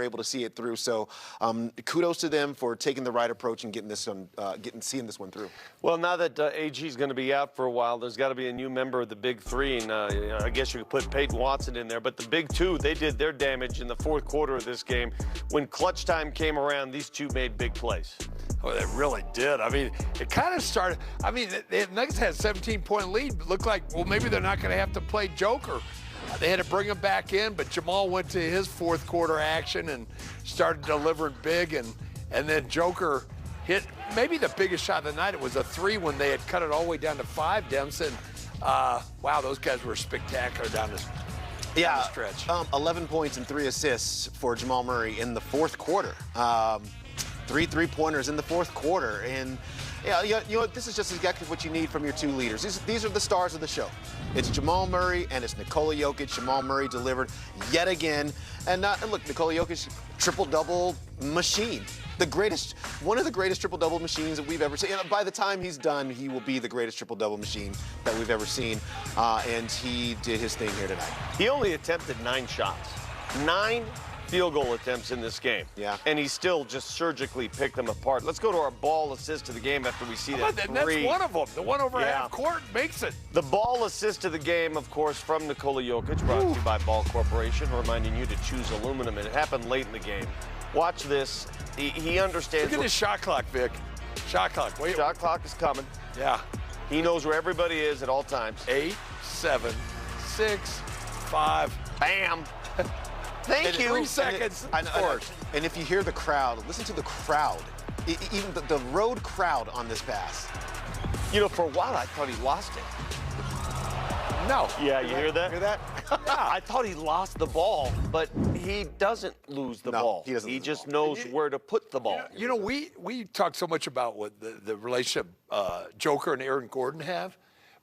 able to see it through. So kudos to them for taking the right approach and getting seeing this one through. Well, now that AG is going to be out for a while, there's got to be a new member of the Big Three, and I guess you could put Peyton Watson in there. But the Big Two, they did their damage in the fourth quarter of this game. When clutch time came around, these two made big plays. Oh, they really did. I mean, it kind of started. I mean, the Nuggets had a 17-point lead. It looked like, well, maybe they're not going to have to play Joker. They had to bring him back in, but Jamal went to his fourth quarter action and started delivering big, and then Joker hit maybe the biggest shot of the night. It was a three when they had cut it all the way down to 5, Dempson. Wow, those guys were spectacular down the stretch. 11 points and 3 assists for Jamal Murray in the fourth quarter. 3 3-pointers in the fourth quarter. And you know what? This is just exactly what you need from your two leaders. These are the stars of the show. It's Jamal Murray and it's Nikola Jokic. Jamal Murray delivered yet again. And look, Nikola Jokic, triple-double machine. One of the greatest triple-double machines that we've ever seen. And by the time he's done, he will be the greatest triple-double machine that we've ever seen. And he did his thing here tonight. He only attempted 9 shots. 9 field goal attempts in this game. Yeah. And he still just surgically picked them apart. Let's go to our ball assist to the game after we see that three. That's one of them. The one over half court makes it. The ball assist to the game, of course, from Nikola Jokic, brought to you by Ball Corporation, reminding you to choose aluminum. And it happened late in the game. Watch this. He understands. Look at his shot clock, Vic. Shot clock. Wait. Shot clock is coming. Yeah. He knows where everybody is at all times. 8, 7, 6, 5. Bam. Thank you. 3 seconds. Of course. And if you hear the crowd, listen to the crowd. Even the road crowd on this pass. You know, for a while I thought he lost it. No. Yeah, you hear that? Hear that? Yeah. I thought he lost the ball, but he doesn't lose the ball. He doesn't. He just knows where to put the ball. You know, we talk so much about what the relationship Joker and Aaron Gordon have,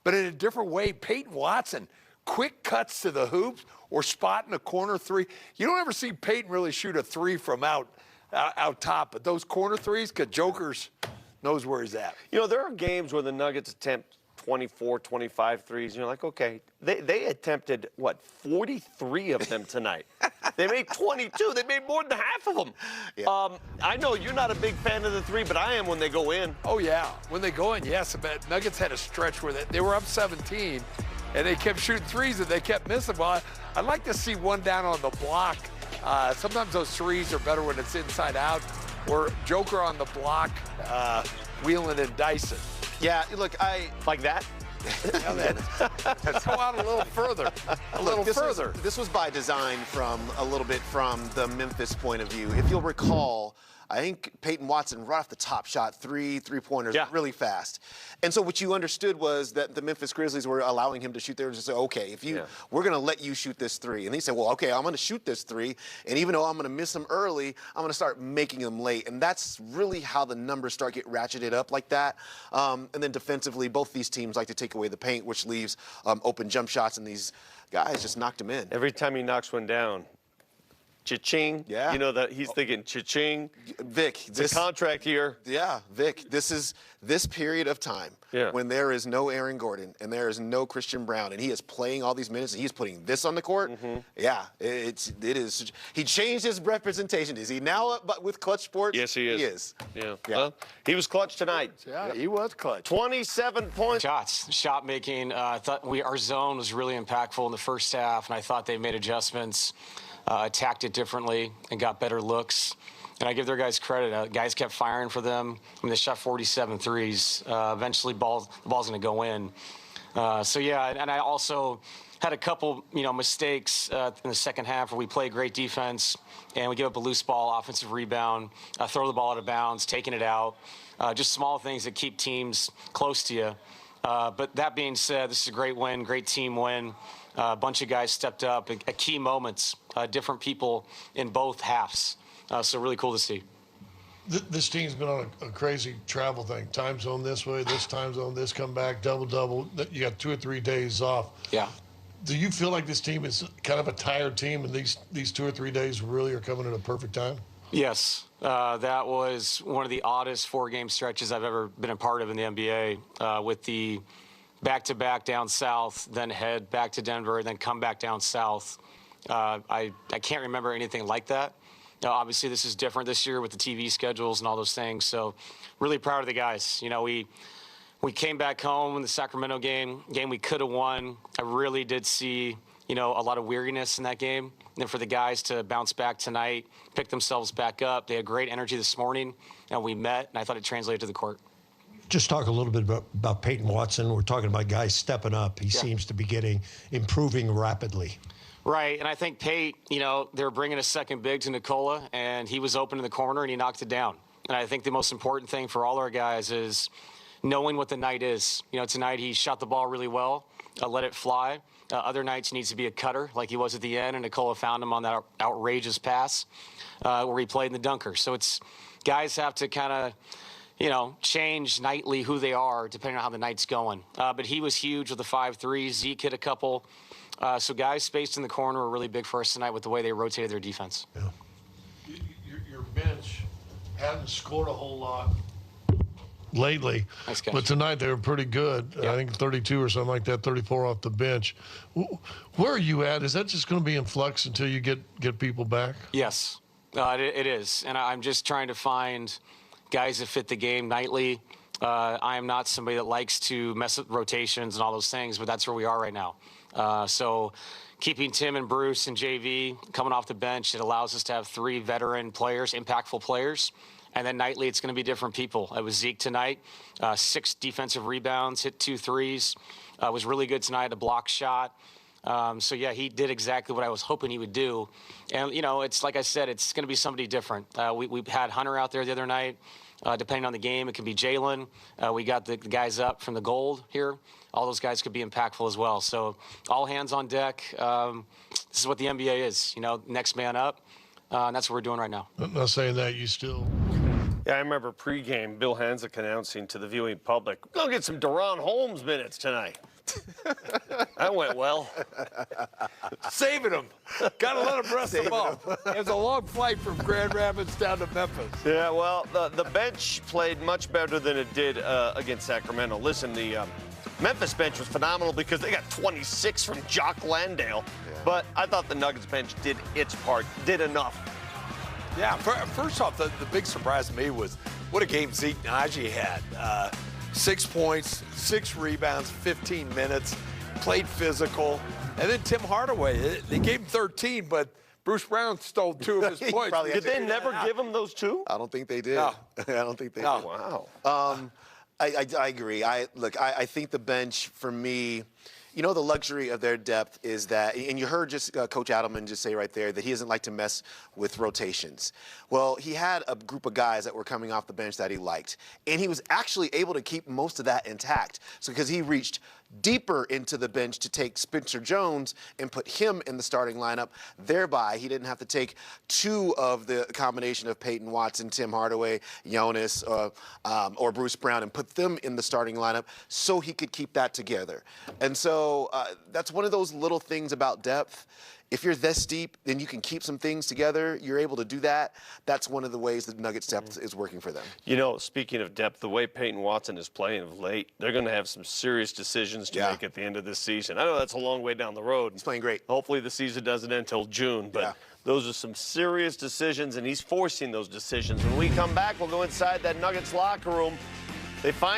but in a different way, Peyton Watson, quick cuts to the hoops or spotting a corner three. You don't ever see Peyton really shoot a three from out top, but those corner threes, because Joker's knows where he's at. You know, there are games where the Nuggets attempt 24, 25 threes, and you're like, okay. They attempted, what, 43 of them tonight. They made 22. They made more than half of them. Yeah. I know you're not a big fan of the three, but I am when they go in. Oh, yeah. When they go in, yes. But Nuggets had a stretch where they were up 17, and they kept shooting threes, and they kept missing. Well, I'd like to see one down on the block. Sometimes those threes are better when it's inside out, or Joker on the block, wheeling and dicing. Yeah, look, Like that? Let's go out a little further. This was by design a little bit from the Memphis point of view. If you'll recall, I think Peyton Watson right off the top shot 3 3-pointers really fast. And so what you understood was that the Memphis Grizzlies were allowing him to shoot there and just say, okay, we're going to let you shoot this three. And he said, well, okay, I'm going to shoot this three. And even though I'm going to miss them early, I'm going to start making them late. And that's really how the numbers start get ratcheted up like that. And then defensively, both these teams like to take away the paint, which leaves open jump shots. And these guys just knocked them in. Every time he knocks one down, cha-ching. Yeah. You know that he's thinking cha-ching. Vic, this contract here. Yeah, Vic, this period of time when there is no Aaron Gordon and there is no Christian Brown and he is playing all these minutes and he's putting this on the court. Yeah, it is. He changed his representation. Is he now with Clutch Sports? Yes, he is. He is. Yeah. Well, he was clutch tonight. Yeah, he was clutch. 27 points. Shot making. I thought our zone was really impactful in the first half, and I thought they made adjustments. Attacked it differently and got better looks. And I give their guys credit. Guys kept firing for them. I mean, they shot 47 threes. Eventually, the ball's going to go in. So, yeah, and I also had a couple, mistakes in the second half where we played great defense and we give up a loose ball, offensive rebound, throw the ball out of bounds, taking it out. Just small things that keep teams close to you. But that being said, this is a great win, great team win. A bunch of guys stepped up at key moments, different people in both halves. So really cool to see. This team's been on a crazy travel thing. Time zone this way, this time zone, this come back, double-double. You got 2 or 3 days off. Yeah. Do you feel like this team is kind of a tired team and these 2 or 3 days really are coming at a perfect time? Yes. That was one of the oddest 4-game stretches I've ever been a part of in the NBA with the back-to-back down south, then head back to Denver, then come back down south. I can't remember anything like that. Obviously, this is different this year with the TV schedules and all those things. So really proud of the guys. We came back home in the Sacramento game we could have won. I really did see, a lot of weariness in that game. And then for the guys to bounce back tonight, pick themselves back up. They had great energy this morning, and we met, and I thought it translated to the court. Just talk a little bit about Peyton Watson. We're talking about guys stepping up. He seems to be improving rapidly. Right, and I think Pate, they're bringing a second big to Nikola, and he was open in the corner, and he knocked it down. And I think the most important thing for all our guys is knowing what the night is. Tonight he shot the ball really well, let it fly. Other nights he needs to be a cutter like he was at the end, and Nikola found him on that outrageous pass where he played in the dunker. So guys have to kind of, change nightly who they are depending on how the night's going. But he was huge with the 5-3. Zeke hit a couple. So guys spaced in the corner were really big for us tonight with the way they rotated their defense. Yeah. Your bench hadn't scored a whole lot lately, but tonight they were pretty good. I think 32 or something like that, 34 off the bench. Where are you at? Is that just going to be in flux until you get people back? Yes, it is. And I'm just trying to find guys that fit the game nightly. I am not somebody that likes to mess with rotations and all those things, but that's where we are right now. So keeping Tim and Bruce and JV coming off the bench, it allows us to have 3 veteran players, impactful players. And then nightly, it's going to be different people. It was Zeke tonight, 6 defensive rebounds, hit 2 threes, was really good tonight, a block shot. So, yeah, he did exactly what I was hoping he would do. And, it's like I said, it's going to be somebody different. We had Hunter out there the other night. Depending on the game, it can be Jalen. We got the guys up from the gold here. All those guys could be impactful as well. So all hands on deck. This is what the NBA is, next man up. And that's what we're doing right now. I'm not saying that you still. Yeah, I remember pregame Bill Hanzik announcing to the viewing public, "We're going to get some Deron Holmes minutes tonight." That went well. Saving him. Got to let him rest the ball. It was a long flight from Grand Rapids down to Memphis. Yeah, well, the bench played much better than it did against Sacramento. Listen, the Memphis bench was phenomenal because they got 26 from Jock Landale. Yeah. But I thought the Nuggets bench did its part, did enough. Yeah, first off, the big surprise to me was what a game Zeke Naji had. 6 points, 6 rebounds, 15 minutes, played physical. And then Tim Hardaway, they gave him 13, but Bruce Brown stole 2 of his points. Did they never give him those 2? I don't think they did. No. I don't think they did. Wow. I agree. I think the bench, for me, the luxury of their depth is that, and you heard just Coach Adelman just say right there that he doesn't like to mess with rotations. Well, he had a group of guys that were coming off the bench that he liked, and he was actually able to keep most of that intact. So because he reached deeper into the bench to take Spencer Jones and put him in the starting lineup, thereby he didn't have to take 2 of the combination of Peyton Watson, Tim Hardaway, Jonas, or Bruce Brown and put them in the starting lineup so he could keep that together. And so that's one of those little things about depth. If you're this deep, then you can keep some things together. You're able to do that. That's one of the ways that Nuggets depth is working for them. Speaking of depth, the way Peyton Watson is playing of late, they're going to have some serious decisions to make at the end of this season. I know that's a long way down the road. He's playing great. Hopefully the season doesn't end until June, but those are some serious decisions, and he's forcing those decisions. When we come back, we'll go inside that Nuggets locker room. They find